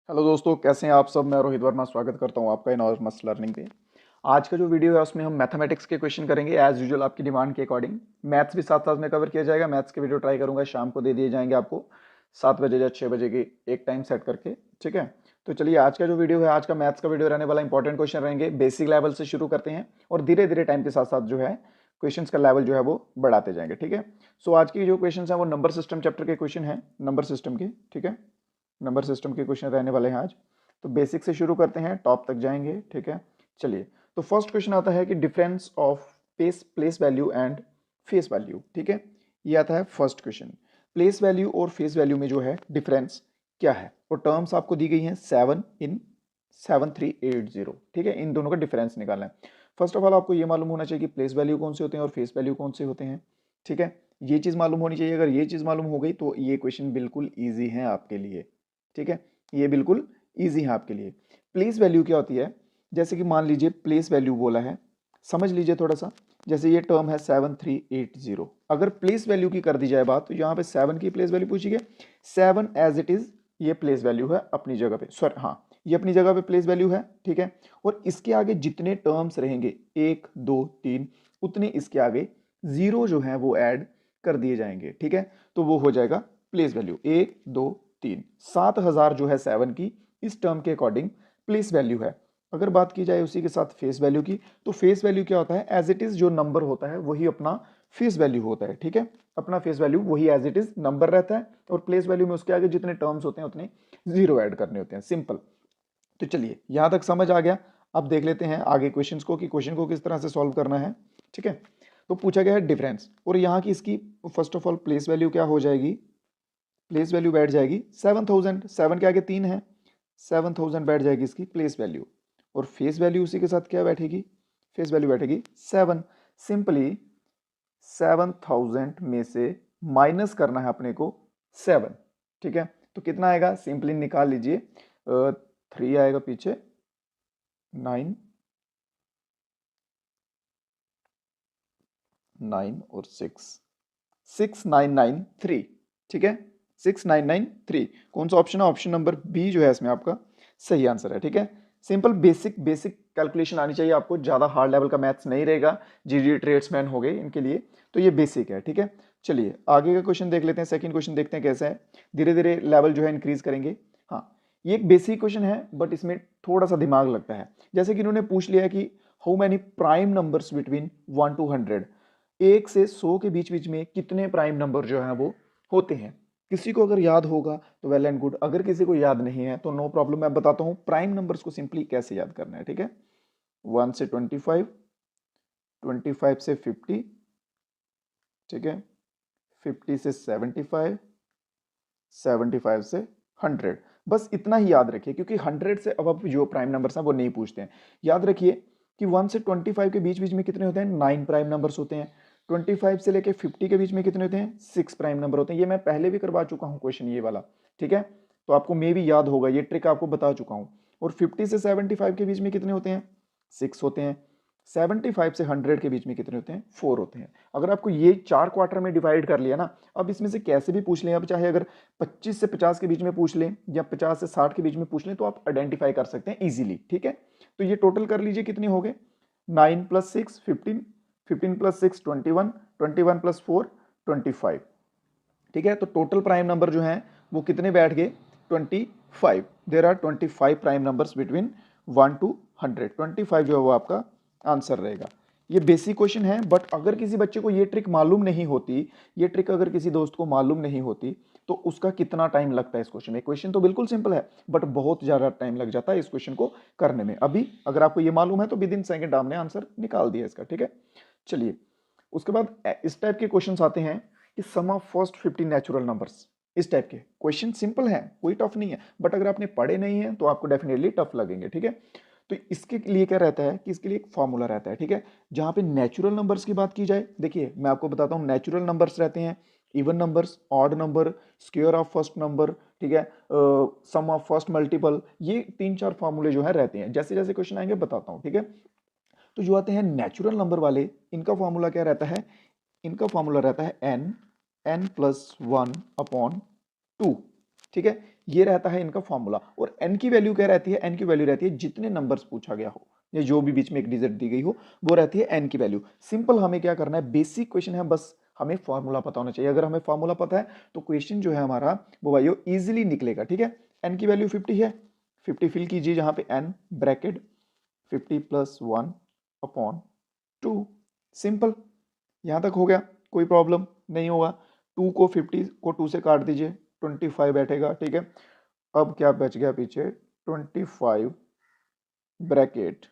Hello दोस्तों, कैसे हैं आप सब। मैं रोहित वर्मा स्वागत करता हूं आपका इन मस्त लर्निंग पे। आज का जो वीडियो है उसमें हम मैथमेटिक्स के क्वेश्चन करेंगे एज यूजुअल आपकी डिमांड के अकॉर्डिंग। मैथ्स भी साथ साथ में कवर किया जाएगा। मैथ्स के वीडियो ट्राई करूंगा शाम को दे दिए जाएंगे आपको 7 बजे या 6 बजे की एक टाइम सेट करके। ठीक है, तो चलिए आज का जो वीडियो है, आज का मैथ्स का वीडियो रहने वाला इंपॉर्टेंट क्वेश्चन रहेंगे। बेसिक लेवल से शुरू करते हैं और धीरे धीरे टाइम के साथ साथ जो है क्वेश्चन का लेवल जो है वो बढ़ाते जाएंगे। ठीक है, सो आज की जो क्वेश्चन है वो नंबर सिस्टम चैप्टर के क्वेश्चन है, नंबर सिस्टम के। ठीक है, नंबर सिस्टम के क्वेश्चन रहने वाले हैं आज। तो बेसिक से शुरू करते हैं, टॉप तक जाएंगे। ठीक है, चलिए। तो फर्स्ट क्वेश्चन आता है कि difference of place value and face value. ठीक है, ये आता है फर्स्ट क्वेश्चन। प्लेस वैल्यू और फेस वैल्यू में जो है डिफरेंस क्या है, और टर्म्स आपको दी गई हैं 7 in 7380। ठीक है, इन दोनों का डिफरेंस निकालना है। फर्स्ट ऑफ ऑल आपको ये मालूम होना चाहिए कि प्लेस वैल्यू कौन से होते हैं और फेस वैल्यू कौन से होते हैं। ठीक है, ये चीज मालूम होनी चाहिए। अगर ये चीज मालूम हो गई तो ये क्वेश्चन बिल्कुल ईजी है आपके लिए। ठीक है, ये बिल्कुल ईजी है आपके लिए। प्लेस वैल्यू क्या होती है, जैसे कि मान लीजिए प्लेस वैल्यू बोला है, समझ लीजिए थोड़ा सा। जैसे ये टर्म है 7380, अगर प्लेस वैल्यू की कर दी जाए बात तो यहाँ पे 7 की प्लेस वैल्यू पूछी गई। 7 एज इट इज ये प्लेस वैल्यू है अपनी जगह पे, सॉरी हाँ, ये अपनी जगह पे प्लेस वैल्यू है। ठीक है, और इसके आगे जितने टर्म्स रहेंगे 1 2 3, उतने इसके आगे जीरो जो है वो ऐड कर दिए जाएंगे। ठीक है, तो वो हो जाएगा प्लेस वैल्यू 1 2 3। 7000 जो है 7 की इस टर्म के अकॉर्डिंग प्लेस वैल्यू है। अगर बात की जाए उसी के साथ फेस वैल्यू की, तो फेस वैल्यू क्या होता है, एज इट इज जो नंबर होता है वही अपना फेस वैल्यू होता है। ठीक है, अपना फेस वैल्यू वही एज इट इज नंबर रहता है, और प्लेस वैल्यू में उसके आगे जितने टर्म्स होते हैं उतने जीरो ऐड करने होते हैं, सिंपल। तो चलिए यहां तक समझ आ गया। अब देख लेते हैं आगे क्वेश्चंस को कि क्वेश्चन को किस तरह से सॉल्व करना है। ठीक है, तो पूछा गया है डिफरेंस, और यहाँ की इसकी first of all place value क्या हो जाएगी, प्लेस वैल्यू बैठ जाएगी 7000। 7 के आगे 3 है, 7000 बैठ जाएगी इसकी प्लेस वैल्यू। और फेस वैल्यू उसी के साथ क्या बैठेगी, फेस वैल्यू बैठेगी 7। सिंपली 7000 में से माइनस करना है अपने को 7। ठीक है, तो कितना आएगा, सिंपली निकाल लीजिए। 3 आएगा पीछे, 9, 9 और 6, 6993। ठीक है, 6993 कौन सा ऑप्शन है, ऑप्शन नंबर बी जो है इसमें आपका सही आंसर है। ठीक है, सिंपल बेसिक बेसिक कैलकुलेशन आनी चाहिए आपको, ज्यादा हार्ड लेवल का मैथ्स नहीं रहेगा। जीडी ट्रेड्समैन हो गए इनके लिए, तो ये बेसिक है। ठीक है, चलिए आगे का क्वेश्चन देख लेते हैं। सेकंड क्वेश्चन देखते हैं कैसा है, धीरे धीरे लेवल जो है इंक्रीज करेंगे। हाँ, ये एक बेसिक क्वेश्चन है बट इसमें थोड़ा सा दिमाग लगता है। जैसे कि इन्होंने पूछ लिया कि how many prime numbers between 1 to 100, 1 से 100 के बीच बीच में कितने प्राइम नंबर जो है वो होते हैं। किसी को अगर याद होगा तो वेल एंड गुड, अगर किसी को याद नहीं है तो नो प्रॉब्लम। मैं बताता हूं प्राइम नंबर्स को सिंपली कैसे याद करना है। ठीक है, 1 से 25, 25 से 50, ठीक है, 50 से 75, 75 से 100। बस इतना ही याद रखिए, क्योंकि 100 से अब जो प्राइम नंबर्स हैं वो नहीं पूछते हैं। याद रखिए कि 1 से 25 के बीच बीच में कितने होते हैं, 9 प्राइम नंबर्स होते हैं। 25 से लेके 50 के बीच में कितने होते हैं, 6 प्राइम नंबर होते हैं। ये मैं पहले भी करवा चुका हूं क्वेश्चन ये वाला। ठीक है, तो आपको मे भी याद होगा, ये ट्रिक आपको बता चुका हूं। और 50 से 75 के बीच में कितने होते हैं, 6 होते हैं। 75 से 100 के बीच में कितने होते हैं, 4 होते हैं। अगर आपको ये 4 क्वार्टर में डिवाइड कर लिया ना, अब इसमें से कैसे भी पूछ लें, अब चाहे अगर 25 से 50 के बीच में पूछ लें या 50 से 60 के बीच में पूछ लें, तो आप आइडेंटिफाई कर सकते हैं इजीली। ठीक है, तो ये टोटल कर लीजिए कितने हो गए, 9 + 6 15, 15 + 6 21, 21 + 4 25। ठीक है, तो टोटल प्राइम नंबर जो है वो कितने बैठ गए, 25। There are 25 prime numbers between 1 to 100। 25 जो है वो आपका आंसर रहेगा। ये बेसिक क्वेश्चन है, बट अगर किसी बच्चे को ये ट्रिक मालूम नहीं होती, ये ट्रिक अगर किसी दोस्त को मालूम नहीं होती, तो उसका कितना टाइम लगता है इस क्वेश्चन में। क्वेश्चन तो बिल्कुल सिंपल है बट बहुत ज्यादा टाइम लग जाता है इस क्वेश्चन को करने में। अभी अगर आपको ये मालूम है तो विद इन सेकंड आपने आंसर निकाल दिया इसका। ठीक है, चलिए उसके बाद इस टाइप के क्वेश्चन आते हैं कि सम ऑफ फर्स्ट 50 नेचुरल नंबर्स। इस टाइप के क्वेश्चन सिंपल है, कोई टफ नहीं है, बट अगर आपने पढ़े नहीं है तो आपको डेफिनेटली टफ लगेंगे। ठीक है, तो इसके लिए क्या रहता है कि इसके लिए एक फॉर्मूला रहता है। ठीक है, जहां पे नेचुरल नंबर्स की बात की जाए, देखिए मैं आपको बताता हूं, नेचुरल नंबर्स रहते हैं even numbers, odd number, square of first number, ठीक है, सम ऑफ फर्स्ट मल्टीपल, ये 3 4 फॉर्मूले जो है रहते हैं। जैसे जैसे क्वेश्चन आएंगे बताता हूं। ठीक है, तो जो आते हैं नेचुरल नंबर वाले, इनका फॉर्मूला क्या रहता है, इनका फॉर्मूला रहता है n, n + 1/2। ठीक है, ये रहता है इनका फॉर्मूला। और एन की वैल्यू क्या रहती है, एन की वैल्यू रहती है जितने नंबर्स पूछा गया हो या जो भी बीच में एक डिजिट दी गई हो वो रहती है एन की वैल्यू। सिंपल हमें क्या करना है, बेसिक क्वेश्चन है, बस हमें फॉर्मूला पता होना चाहिए। अगर हमें फॉर्मूला पता है तो क्वेश्चन जो है हमारा वो भाइयों इजीली निकलेगा। ठीक है, एन की वैल्यू 50 है, 50 फिल कीजिए जहां पे n bracket 50 plus 1 upon 2, simple. यहां तक हो गया, कोई प्रॉब्लम नहीं होगा। 2 को 50 को 2 से काट दीजिए, 25 बैठेगा। ठीक है, अब क्या बच गया पीछे, 25 ब्रैकेट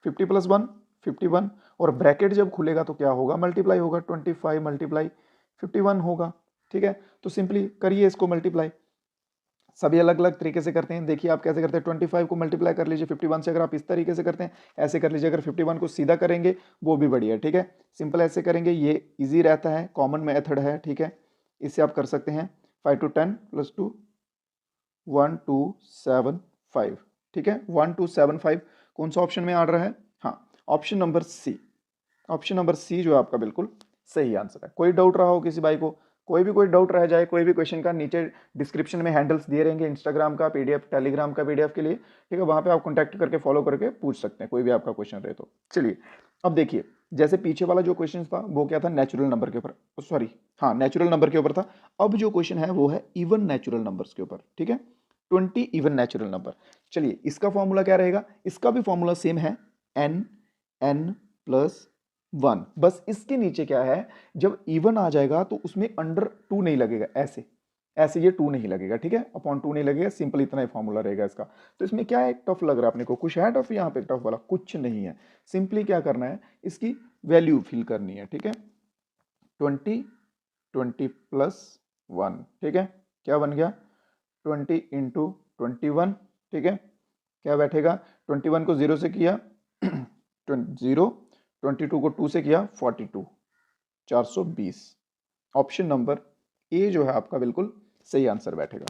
50 प्लस 1 51, और ब्रैकेट जब खुलेगा तो क्या होगा, मल्टीप्लाई होगा, 25 मल्टीप्लाई 51 होगा। ठीक है, तो सिंपली करिए इसको मल्टीप्लाई। सभी अलग अलग तरीके से करते हैं, देखिए आप कैसे करते हैं। 25 को मल्टीप्लाई कर लीजिए 51 से, अगर आप इस तरीके से करते हैं ऐसे कर लीजिए। अगर 51 को सीधा करेंगे वो भी बढ़िया। ठीक है, सिंपल ऐसे करेंगे, ये इजी रहता है, कॉमन मेथड है। ठीक है, इससे आप कर सकते हैं 5 to 10 प्लस 2 1 2 7 5। ठीक है, 1 2 7 5 कौन सा ऑप्शन में आ रहा है, हाँ option number C. Option number C जो है आपका बिल्कुल सही आंसर है। कोई डाउट रहा हो किसी भाई को, कोई डाउट रह जाए कोई भी क्वेश्चन का, नीचे डिस्क्रिप्शन में हैंडल्स दिए रहेंगे इंस्टाग्राम का पीडीएफ, टेलीग्राम का पीडीएफ के लिए। ठीक है, वहां पे आप कॉन्टैक्ट करके फॉलो करके पूछ सकते हैं कोई भी आपका क्वेश्चन रहे तो। चलिए अब देखिए, जैसे पीछे वाला जो क्वेश्चन था वो क्या था, नेचुरल नंबर के ऊपर, सॉरी हाँ नेचुरल नंबर के ऊपर था। अब जो क्वेश्चन है वो है इवन नेचुरल नंबर्स के ऊपर। ठीक है, 20 इवन नेचुरल नंबर। चलिए इसका फॉर्मूला क्या रहेगा, इसका भी फॉर्मूला सेम है, एन एन प्लस 1। बस इसके नीचे क्या है, जब इवन आ जाएगा तो उसमें अंडर 2 नहीं लगेगा, ऐसे ऐसे ये 2 नहीं लगेगा। ठीक है, अपॉन 2 नहीं लगेगा, सिंपल इतना ही फॉर्मूला रहेगा इसका। तो इसमें क्या है, टफ लग रहा है अपने को, कुछ है टफ यहाँ पे, टफ वाला कुछ नहीं है। सिंपली क्या करना है, इसकी वैल्यू फिल करनी है। ठीक है, 20 20 प्लस 1। ठीक है, क्या बन गया, 20 इंटू 21। ठीक है, क्या बैठेगा, 21 को 0 से किया 0, 22 को 2 से किया 42, 420। ऑप्शन नंबर ए जो है आपका बिल्कुल सही आंसर बैठेगा।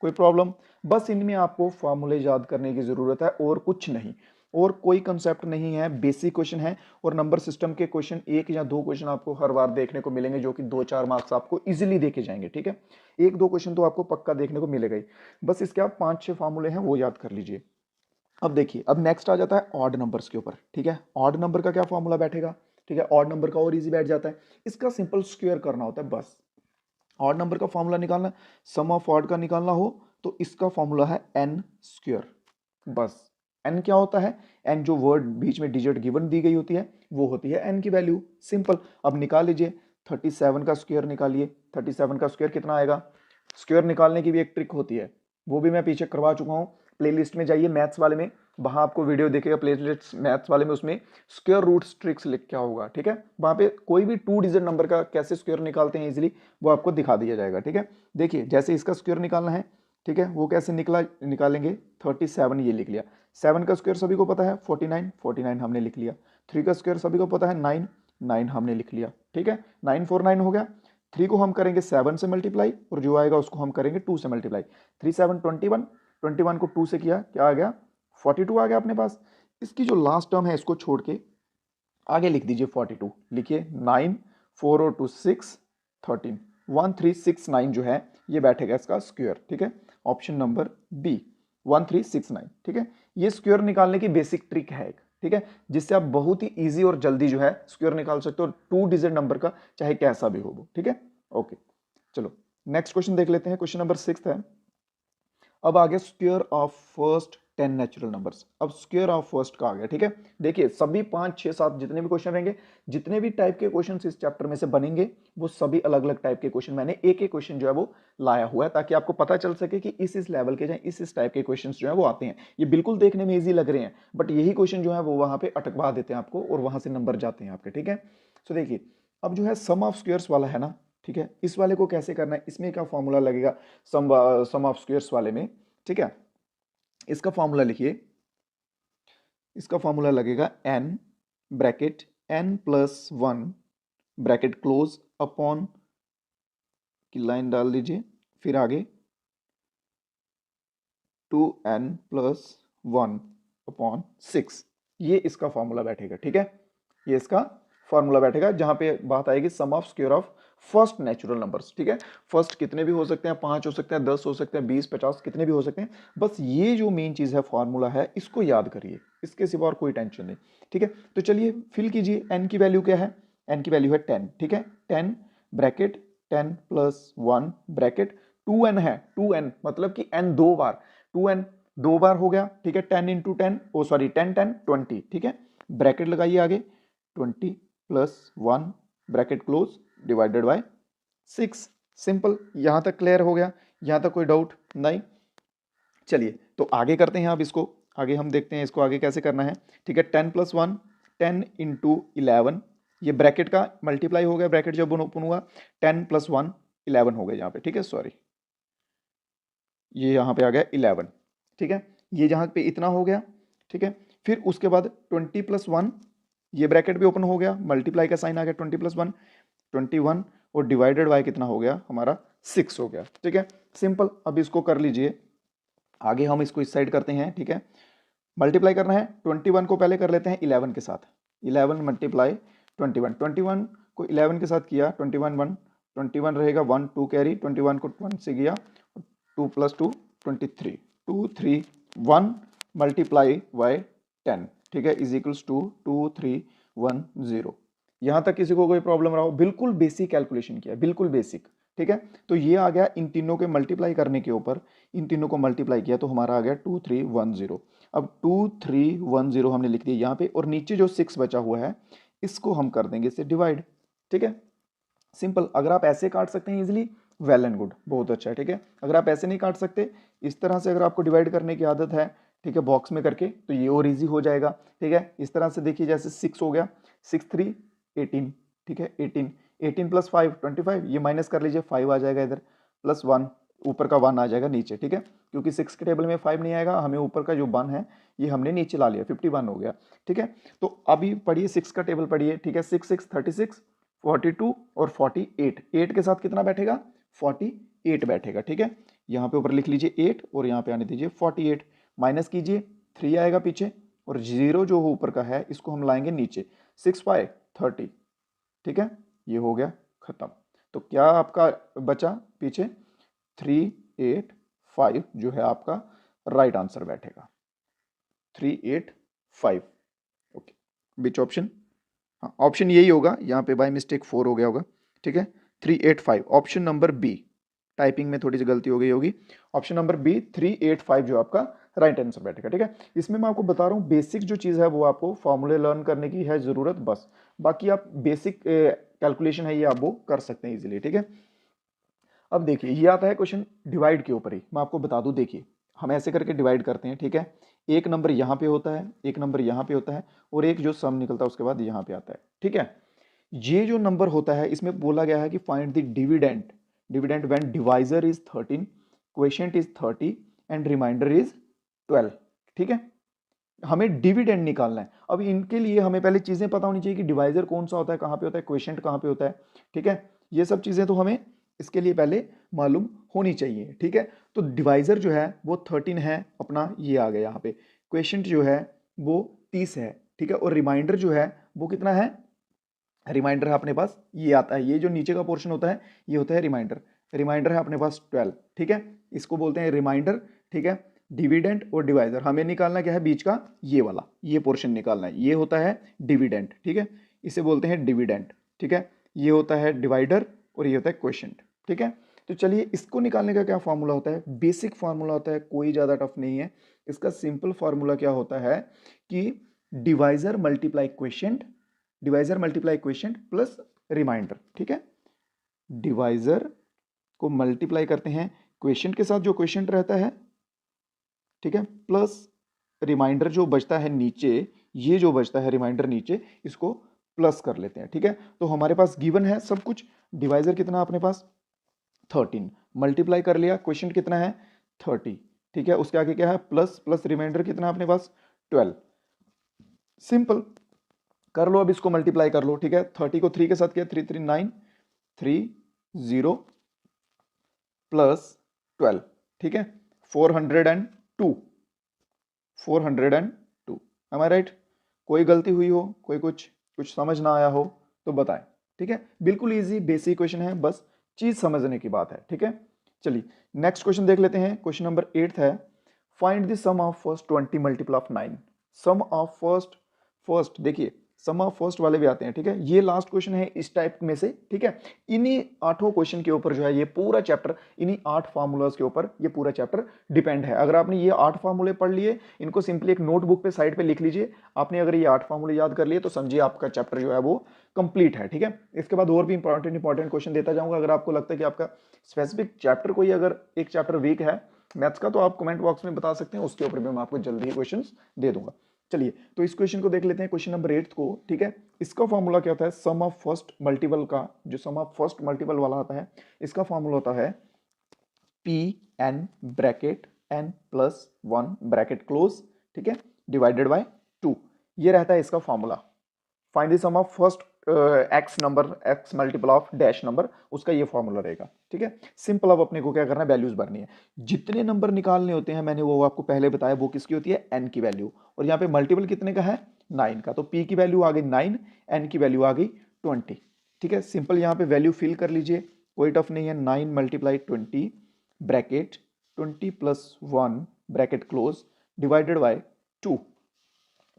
कोई प्रॉब्लम, बस इनमें आपको फॉर्मूले याद करने की जरूरत है और कुछ नहीं, और कोई कंसेप्ट नहीं है, बेसिक क्वेश्चन है। और नंबर सिस्टम के क्वेश्चन एक या दो क्वेश्चन आपको हर बार देखने को मिलेंगे जो कि 2-4 मार्क्स आपको इजीली देके जाएंगे। ठीक है, एक दो क्वेश्चन तो आपको पक्का देखने को मिलेगा ही। बस इसके आप 5-6 फॉर्मूले हैं वो याद कर लीजिए। अब देखिए, अब नेक्स्ट आ जाता है ऑड नंबर्स के ऊपर। ठीक है, ऑड नंबर का क्या फॉर्मूला बैठेगा, ठीक है, ऑड नंबर का और इजी बैठ जाता है, इसका सिंपल स्क्वायर करना होता है बस। ऑड नंबर का फॉर्मूला निकालना, सम ऑफ ऑड का निकालना हो तो इसका फॉर्मूला है एन स्क्वायर, बस। एन क्या होता है, एन जो वर्ड बीच में डिजिट गिवन दी गई होती है वो होती है एन की वैल्यू, सिंपल। अब निकाल लीजिए, 37 का स्क्वायर निकालिए, 37 का स्क्वायर कितना आएगा। स्क्वायर निकालने की भी एक ट्रिक होती है, वो भी मैं पीछे करवा चुका हूँ। प्लेलिस्ट में जाइए मैथ्स वाले में, वहां आपको वीडियो देखेगा प्लेलिस्ट मैथ्स वाले में, उसमें स्क्वायर रूट्स ट्रिक्स लिख क्या होगा। ठीक है, वहां पे कोई भी 2 डिजिट नंबर का कैसे स्क्वायर निकालते हैं इजीली वो आपको दिखा दिया जाएगा। ठीक है, देखिए जैसे इसका स्क्वायर निकालना है, ठीक है, वो कैसे निकालेंगे, 37 ये लिख लिया। 7 का स्क्वायर सभी को पता है 49, 49 हमने लिख लिया। 3 का स्क्वायर सभी को पता है 9, 9 हमने लिख लिया। ठीक है, 9 4 9 हो गया। 3 को हम करेंगे 7 से मल्टीप्लाई, और जो आएगा उसको हम करेंगे 2 से मल्टीप्लाई। 3 7 21, 21 को 2 से किया, क्या आ गया, 42 आ गया अपने पास। इसकी जो लास्ट टर्म है इसको छोड़ के आगे लिख दीजिए 42, लिखिए 9 4 और 2 6 13, 1369 जो है ये बैठेगा इसका स्क्वायर। ठीक है, ऑप्शन नंबर बी 1369। ठीक है, ये स्क्वायर निकालने की बेसिक ट्रिक है एक। ठीक है, जिससे आप बहुत ही इजी और जल्दी जो है स्क्वायर निकाल सकते हो 2 डिजिट नंबर का, चाहे कैसा भी हो वो। ठीक है, ओके, चलो नेक्स्ट क्वेश्चन देख लेते हैं। क्वेश्चन नंबर 6 है, अब आ गया square of first 10 natural numbers. अब स्क्वायर ऑफ फर्स्ट का आ गया। ठीक है, देखिए सभी 5 6 7 जितने भी क्वेश्चन रहेंगे, जितने भी टाइप के क्वेश्चन इस चैप्टर में से बनेंगे, वो सभी अलग अलग टाइप के क्वेश्चन मैंने एक एक क्वेश्चन जो है वो लाया हुआ है, ताकि आपको पता चल सके कि इस लेवल के या इस टाइप के क्वेश्चन जो है वो आते हैं। ये बिल्कुल देखने में ईजी लग रहे हैं, बट यही क्वेश्चन जो है वो वहां पे अटकवा देते हैं आपको, और वहां से नंबर जाते हैं आपके। ठीक है, तो देखिए अब जो है सम ऑफ स्क्वायर्स वाला है ना, ठीक है, इस वाले को कैसे करना है, इसमें क्या फॉर्मूला लगेगा सम ऑफ स्क्वायर्स वाले में। ठीक है, इसका फॉर्मूला लिखिए, इसका फॉर्मूला लगेगा n bracket n plus 1 bracket close upon की लाइन डाल दीजिए, फिर आगे 2n प्लस 1 अपॉन 6, ये इसका फॉर्मूला बैठेगा। ठीक है, ये इसका फार्मूला बैठेगा जहां पे बात आएगी sum of square of first natural numbers, ठीक है। फर्स्ट कितने भी हो सकते हैं, 5 हो सकते हैं, 10 हो सकते हैं, 20, 50, कितने भी हो सकते हैं। बस ये जो मेन चीज है फार्मूला है, इसको याद करिए, इसके सिवा और कोई टेंशन नहीं, ठीक है। तो चलिए फिल कीजिए, एन की वैल्यू क्या है, एन की वैल्यू है 10, ठीक है। 10 ब्रैकेट 10 प्लस 1 ब्रैकेट 2n है, 2n मतलब कि n दो बार, 2n दो बार हो गया, ठीक है। 10 इंटू 10, ओ सॉरी 10 10 20, ठीक है। ब्रैकेट लगाइए आगे, 20 plus 1 bracket close divided by 6। Simple, यहां तक क्लियर हो गया, यहां तक कोई डाउट नहीं। चलिए तो आगे करते हैं, अब इसको आगे हम देखते हैं इसको आगे कैसे करना है, ठीक है। 10 प्लस 1 10 इंटू 11, ये ब्रैकेट का मल्टीप्लाई हो गया, ब्रैकेट जब ओपन हुआ 10 प्लस 1 11 हो गया यहाँ पे, ठीक है। सॉरी, ये यहाँ पे आ गया 11, ठीक है। ये जहाँ पे इतना हो गया, ठीक है। फिर उसके बाद 20 प्लस 1, ये ब्रैकेट भी ओपन हो गया, मल्टीप्लाई का साइन आ गया, 20 प्लस 1 21 और डिवाइडेड बाय कितना हो गया हमारा 6 हो गया, ठीक है। सिंपल, अब इसको कर लीजिए, आगे हम इसको इस साइड करते हैं, ठीक है। मल्टीप्लाई करना है, 21 को पहले कर लेते हैं 11 के साथ, 11 मल्टीप्लाई 21, 21 को 11 के साथ किया, 21 1, 21 रहेगा 1 2 कैरी, 21 को 1 से गया, 2 प्लस 2 23, 2 3 1 मल्टीप्लाई बाय 10, ठीक है, इज इक्वल्स टू 2 3 1 0। यहाँ तक किसी को कोई प्रॉब्लम रहा हो, बिल्कुल बेसिक कैलकुलेशन किया, बिल्कुल बेसिक, ठीक है। तो ये आ गया, इन तीनों के मल्टीप्लाई करने के ऊपर इन तीनों को मल्टीप्लाई किया तो हमारा आ गया 2310। अब 2310 हमने लिख दिया यहाँ पे, और नीचे जो 6 बचा हुआ है इसको हम कर देंगे इससे डिवाइड, ठीक है। सिंपल, अगर आप ऐसे काट सकते हैं इजीली, वेल एंड गुड, बहुत अच्छा है, ठीक है। अगर आप ऐसे नहीं काट सकते, इस तरह से अगर आपको डिवाइड करने की आदत है, ठीक है, बॉक्स में करके, तो ये और इजी हो जाएगा, ठीक है। इस तरह से देखिए, जैसे 6 हो गया, 6 3 18, ठीक है। 18 प्लस 5 25, ये माइनस कर लीजिए, 5 आ जाएगा इधर, प्लस 1, ऊपर का 1 आ जाएगा नीचे, ठीक है। क्योंकि 6 के टेबल में 5 नहीं आएगा, हमें ऊपर का जो 1 है ये हमने नीचे ला लिया, 51 हो गया, ठीक है। तो अभी पढ़िए 6 का टेबल पढ़िए, ठीक है। 6 6 36 42 और 48, 8 के साथ कितना बैठेगा, 48 बैठेगा, ठीक है। यहाँ पे ऊपर लिख लीजिए 8 और यहाँ पे आने दीजिए 48, माइनस कीजिए 3 आएगा पीछे, और 0 जो ऊपर का है इसको हम लाएंगे नीचे, 6 5 30, ठीक है। ये हो गया खत्म। तो क्या आपका बचा पीछे, 3 8 5 जो है आपका राइट आंसर बैठेगा, 3 8 5, ओके। विच ऑप्शन, हाँ ऑप्शन यही होगा, यहाँ पे बाय मिस्टेक 4 हो गया होगा, ठीक है। 385 ऑप्शन नंबर बी, टाइपिंग में थोड़ी सी गलती हो गई होगी, ऑप्शन नंबर बी 385 जो आपका राइट आंसर बैठेगा, ठीक है। इसमें मैं आपको बता रहा हूँ बेसिक जो चीज़ है वो आपको फॉर्मूले लर्न करने की है ज़रूरत, बस। बाकी आप बेसिक कैलकुलेशन है ये आप वो कर सकते हैं इजीली, ठीक है। अब देखिए ये आता है क्वेश्चन डिवाइड के ऊपर ही, मैं आपको बता दूं, देखिए हम ऐसे करके डिवाइड करते हैं, ठीक है। एक नंबर यहाँ पे होता है, एक नंबर यहाँ पे होता है, और एक जो सम निकलता है उसके बाद यहाँ पे आता है, ठीक है। ये जो नंबर होता है इसमें बोला गया है कि find the dividend, dividend when divisor is 13, quotient is 30 and remainder is 12, ठीक है। हमें डिविडेंड निकालना है। अब इनके लिए हमें पहले चीजें पता होनी चाहिए कि डिवाइजर कौन सा होता है, कहाँ पे होता है, क्वोशिएंट कहाँ पे होता है, ठीक है। ये सब चीजें तो हमें इसके लिए पहले मालूम होनी चाहिए, ठीक है। तो डिवाइजर जो है वो 13 है अपना, ये आ गया यहाँ पे। क्वोशिएंट जो है वो 30 है, ठीक है। और रिमाइंडर जो है वो कितना है, रिमाइंडर है अपने पास, ये आता है, ये जो नीचे का पोर्शन होता है ये होता है रिमाइंडर, रिमाइंडर है अपने पास 12, ठीक है। इसको बोलते हैं रिमाइंडर, ठीक है। डिविडेंड और डिवाइजर हमें निकालना क्या है, बीच का ये वाला, ये पोर्शन निकालना है, ये होता है डिविडेंड, ठीक है। इसे बोलते हैं डिविडेंड, ठीक है। ये होता है डिवाइडर और ये होता है क्वोशिएंट, ठीक है। तो चलिए इसको निकालने का क्या फॉर्मूला होता है, बेसिक फॉर्मूला होता है, कोई ज़्यादा टफ नहीं है। इसका सिंपल फॉर्मूला क्या होता है कि divisor multiply quotient, divisor multiply quotient plus remainder, ठीक है। डिवाइजर को मल्टीप्लाई करते हैं क्वोशिएंट के साथ, जो क्वोशिएंट रहता है, ठीक है, प्लस रिमाइंडर जो बचता है नीचे, ये जो बचता है रिमाइंडर नीचे, इसको प्लस कर लेते हैं, ठीक है। तो हमारे पास गिवन है सब कुछ, डिवाइजर कितना अपने पास 13, मल्टीप्लाई कर लिया, क्वोशिएंट कितना है 30, ठीक है। उसके आगे क्या है प्लस, प्लस रिमाइंडर कितना अपने पास 12, सिंपल कर लो। अब इसको मल्टीप्लाई कर लो, ठीक है। 30 को 3 के साथ किया, 3 3 9, 3 0 प्लस 12, ठीक है। 402, 402, एम आई राइट। कोई गलती हुई हो, कोई कुछ कुछ समझ ना आया हो तो बताएं। ठीक है, बिल्कुल इजी बेसिक क्वेश्चन है, बस चीज समझने की बात है। ठीक है, चलिए नेक्स्ट क्वेश्चन देख लेते हैं। क्वेश्चन नंबर 8 है, find the sum of first 20 multiple of 9। Sum of first, first देखिए सम ऑफ फर्स्ट वाले भी आते हैं। ठीक है, ये लास्ट क्वेश्चन है इस टाइप में से। ठीक है, इन्हीं 8 क्वेश्चन के ऊपर जो है ये पूरा चैप्टर, इन्हीं 8 फार्मूलाज के ऊपर ये पूरा चैप्टर डिपेंड है। अगर आपने ये 8 फार्मूले पढ़ लिए, इनको सिंपली एक नोटबुक पे साइड पे लिख लीजिए। आपने अगर ये 8 फार्मूले याद कर लिए तो समझिए आपका चैप्टर जो है वो कंप्लीट है। ठीक है, इसके बाद और भी इंपॉर्टेंट क्वेश्चन देता जाऊंगा। अगर आपको लगता है कि आपका स्पेसिफिक चैप्टर कोई अगर एक चैप्टर वीक है मैथ्स का, तो आप कमेंट बॉक्स में बता सकते हैं, उसके ऊपर भी मैं आपको जल्दी ही क्वेश्चंस दे दूंगा। चलिए तो इस क्वेश्चन को देख लेते हैं, क्वेश्चन नंबर 8 को। ठीक है, इसका फॉर्मूला क्या होता है, सम ऑफ फर्स्ट मल्टीपल का, जो सम ऑफ फर्स्ट मल्टीपल वाला आता है, इसका फॉर्मूला होता है P n bracket n plus 1 bracket close, ठीक है, डिवाइडेड बाय 2। ये रहता है इसका formula. Find the sum of first x number, x multiple of dash number, उसका ये फॉर्मूला रहेगा। ठीक है, सिंपल। अब अपने को क्या करना है, वैल्यूज भरनी है। जितने नंबर निकालने होते हैं मैंने वो आपको पहले बताया, वो किसकी होती है, एन की वैल्यू। और यहाँ पे मल्टीपल कितने का है, 9 का, तो पी की वैल्यू आ गई 9, एन की वैल्यू आ गई 20। ठीक है, सिंपल यहाँ पे वैल्यू फिल कर लीजिए, कोई टफ नहीं है। 9 multiply 20 bracket 20 plus 1 bracket close divided by 2।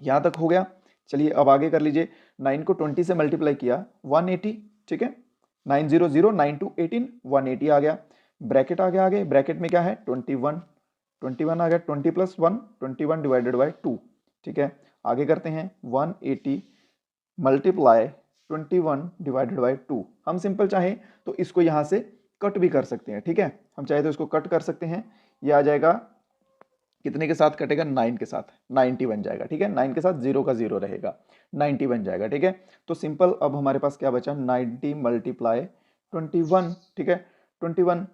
यहां तक हो गया। चलिए अब आगे कर लीजिए। 9 को 20 से मल्टीप्लाई किया 180। ठीक है, 900 9 टू 18 180 आ गया। ब्रैकेट आ गया, आगे ब्रैकेट में क्या है 21 आ गया। 20 प्लस 1 21 डिवाइडेड बाई 2। ठीक है, आगे करते हैं 180 मल्टीप्लाई 21 डिवाइडेड बाई 2। हम सिंपल चाहे तो इसको यहां से कट भी कर सकते हैं। ठीक है, हम चाहे तो इसको कट कर सकते हैं। ये आ जाएगा कितने के साथ कटेगा, 9 के साथ, 90 बन जाएगा। ठीक है, 9 के साथ 0 का 0 रहेगा, 90 बन जाएगा। ठीक है, तो सिंपल अब हमारे पास क्या बचा, 90 मल्टीप्लाई 21। ठीक है, 21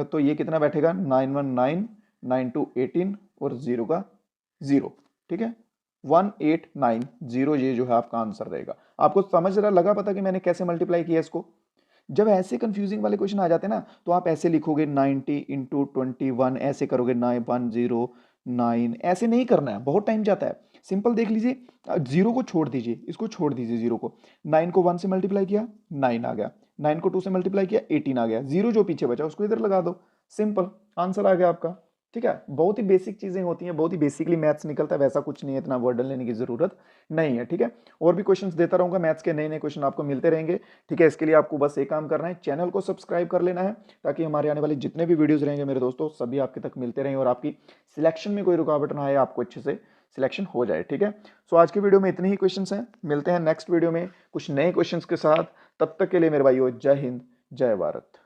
तो ये कितना बैठेगा, 919 9 टू 18 और 0 का 0। ठीक है, 1890 ये जो है आपका आंसर रहेगा। आपको समझ रहा लगा पता कि मैंने कैसे मल्टीप्लाई किया इसको। जब ऐसे कंफ्यूजिंग वाले क्वेश्चन आ जाते हैं ना, तो आप ऐसे लिखोगे 90 इंटू 21, ऐसे करोगे 910 ऐसे नहीं करना है, बहुत टाइम जाता है। सिंपल देख लीजिए, 0 को छोड़ दीजिए, इसको छोड़ दीजिए 0 को। 9 को 1 से मल्टीप्लाई किया 9 आ गया, 9 को 2 से मल्टीप्लाई किया 18 आ गया, 0 जो पीछे बचा उसको इधर लगा दो, सिंपल आंसर आ गया आपका। ठीक है, बहुत ही बेसिक चीजें होती हैं, बहुत ही बेसिकली मैथ्स निकलता है, वैसा कुछ नहीं है, इतना वर्डन लेने की जरूरत नहीं है। ठीक है, और भी क्वेश्चंस देता रहूंगा, मैथ्स के नए नए क्वेश्चन आपको मिलते रहेंगे। ठीक है, इसके लिए आपको बस एक काम करना है, चैनल को सब्सक्राइब कर लेना है, ताकि हमारे आने वाले जितने भी वीडियोस रहेंगे मेरे दोस्तों सभी आपके तक मिलते रहें और आपकी सिलेक्शन में कोई रुकावट ना आए, आपको अच्छे से सिलेक्शन हो जाए। ठीक है, सो आज के वीडियो में इतने ही क्वेश्चंस हैं, मिलते हैं नेक्स्ट वीडियो में कुछ नए क्वेश्चंस के साथ। तब तक के लिए मेरे भाइयों, जय हिंद जय भारत।